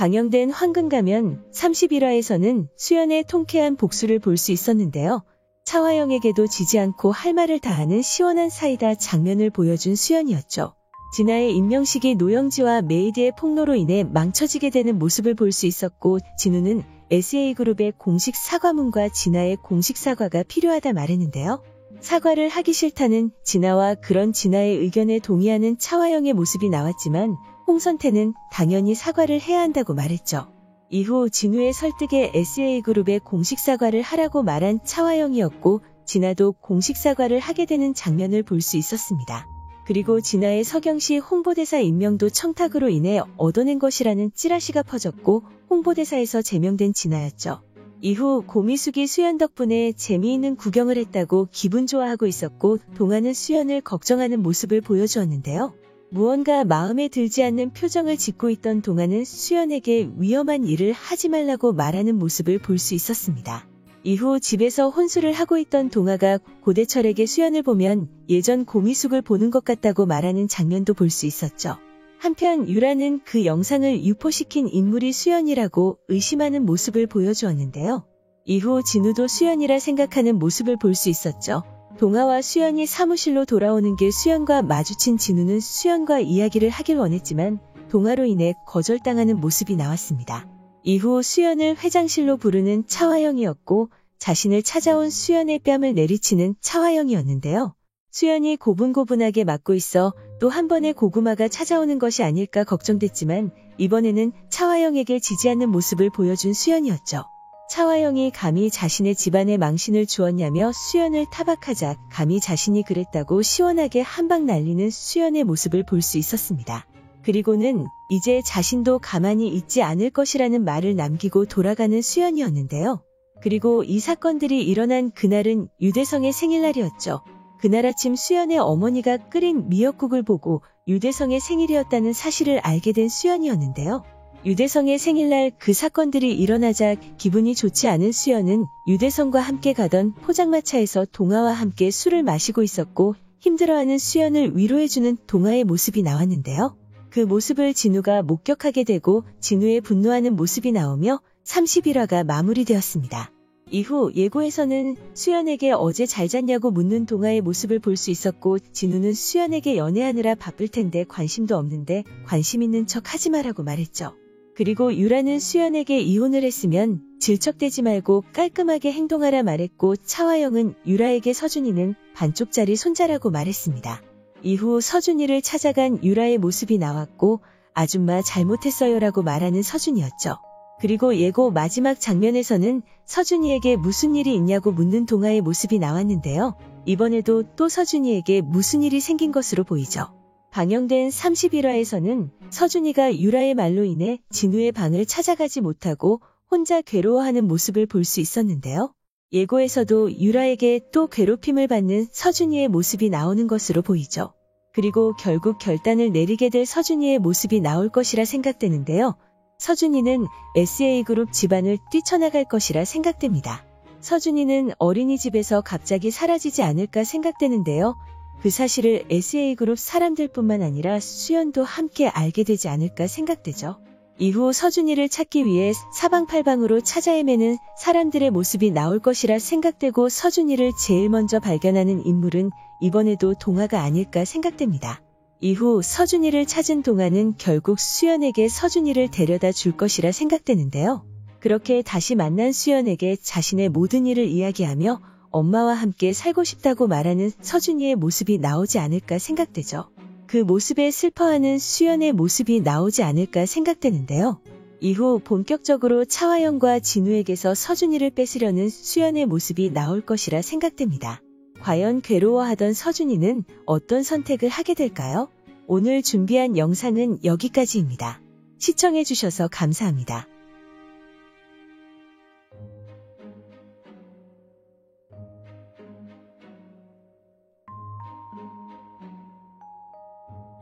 방영된 황금가면 31화에서는 수연의 통쾌한 복수를 볼 수 있었는데요. 차화영에게도 지지 않고 할 말을 다하는 시원한 사이다 장면을 보여준 수연이었죠. 진아의 임명식이 노영지와 메이드의 폭로로 인해 망쳐지게 되는 모습을 볼 수 있었고, 진우는 SA그룹의 공식 사과문과 진아의 공식 사과가 필요하다 말했는데요. 사과를 하기 싫다는 진아와 그런 진아의 의견에 동의하는 차화영의 모습이 나왔지만 홍선태는 당연히 사과를 해야 한다고 말했죠. 이후 진우의 설득에 SA그룹의 공식 사과를 하라고 말한 차화영이었고, 진아도 공식 사과를 하게 되는 장면을 볼 수 있었습니다. 그리고 진아의 서경시 홍보대사 임명도 청탁으로 인해 얻어낸 것이라는 찌라시가 퍼졌고, 홍보대사에서 제명된 진아였죠. 이후 고미숙이 수연 덕분에 재미있는 구경을 했다고 기분 좋아하고 있었고, 동아는 수연을 걱정하는 모습을 보여주었는데요. 무언가 마음에 들지 않는 표정을 짓고 있던 동아는 수연에게 위험한 일을 하지 말라고 말하는 모습을 볼 수 있었습니다. 이후 집에서 혼술을 하고 있던 동아가 고대철에게 수연을 보면 예전 고미숙을 보는 것 같다고 말하는 장면도 볼 수 있었죠. 한편 유라는 그 영상을 유포시킨 인물이 수연이라고 의심하는 모습을 보여주었는데요. 이후 진우도 수연이라 생각하는 모습을 볼 수 있었죠. 동아와 수연이 사무실로 돌아오는 길 수연과 마주친 진우는 수연과 이야기를 하길 원했지만 동아로 인해 거절당하는 모습이 나왔습니다. 이후 수연을 회장실로 부르는 차화영이었고, 자신을 찾아온 수연의 뺨을 내리치는 차화영이었는데요. 수연이 고분고분하게 맞고 있어 또 한 번의 고구마가 찾아오는 것이 아닐까 걱정됐지만 이번에는 차화영에게 지지 않는 모습을 보여준 수연이었죠. 차화영이 감히 자신의 집안에 망신을 주었냐며 수연을 타박하자 감히 자신이 그랬다고 시원하게 한방 날리는 수연의 모습을 볼 수 있었습니다. 그리고는 이제 자신도 가만히 있지 않을 것이라는 말을 남기고 돌아가는 수연이었는데요. 그리고 이 사건들이 일어난 그날은 유대성의 생일날이었죠. 그날 아침 수연의 어머니가 끓인 미역국을 보고 유대성의 생일이었다는 사실을 알게 된 수연이었는데요. 유대성의 생일날 그 사건들이 일어나자 기분이 좋지 않은 수연은 유대성과 함께 가던 포장마차에서 동아와 함께 술을 마시고 있었고, 힘들어하는 수연을 위로해주는 동아의 모습이 나왔는데요. 그 모습을 진우가 목격하게 되고 진우의 분노하는 모습이 나오며 31화가 마무리되었습니다. 이후 예고에서는 수연에게 어제 잘 잤냐고 묻는 동아의 모습을 볼 수 있었고, 진우는 수연에게 연애하느라 바쁠 텐데 관심도 없는데 관심 있는 척 하지 마라고 말했죠. 그리고 유라는 수연에게 이혼을 했으면 질척대지 말고 깔끔하게 행동하라 말했고, 차화영은 유라에게 서준이는 반쪽짜리 손자라고 말했습니다. 이후 서준이를 찾아간 유라의 모습이 나왔고, 아줌마 잘못했어요라고 말하는 서준이였죠. 그리고 예고 마지막 장면에서는 서준이에게 무슨 일이 있냐고 묻는 동아의 모습이 나왔는데요. 이번에도 또 서준이에게 무슨 일이 생긴 것으로 보이죠. 방영된 31화에서는 서준이가 유라의 말로 인해 진우의 방을 찾아가지 못하고 혼자 괴로워하는 모습을 볼 수 있었는데요. 예고에서도 유라에게 또 괴롭힘을 받는 서준이의 모습이 나오는 것으로 보이죠. 그리고 결국 결단을 내리게 될 서준이의 모습이 나올 것이라 생각되는데요. 서준이는 SA그룹 집안을 뛰쳐나갈 것이라 생각됩니다. 서준이는 어린이집에서 갑자기 사라지지 않을까 생각되는데요. 그 사실을 SA그룹 사람들뿐만 아니라 수연도 함께 알게 되지 않을까 생각되죠. 이후 서준이를 찾기 위해 사방팔방으로 찾아 헤매는 사람들의 모습이 나올 것이라 생각되고, 서준이를 제일 먼저 발견하는 인물은 이번에도 동아가 아닐까 생각됩니다. 이후 서준이를 찾은 동아는 결국 수연에게 서준이를 데려다 줄 것이라 생각되는데요. 그렇게 다시 만난 수연에게 자신의 모든 일을 이야기하며 엄마와 함께 살고 싶다고 말하는 서준이의 모습이 나오지 않을까 생각되죠. 그 모습에 슬퍼하는 수연의 모습이 나오지 않을까 생각되는데요. 이후 본격적으로 차화영과 진우에게서 서준이를 뺏으려는 수연의 모습이 나올 것이라 생각됩니다. 과연 괴로워하던 서준이는 어떤 선택을 하게 될까요? 오늘 준비한 영상은 여기까지입니다. 시청해주셔서 감사합니다.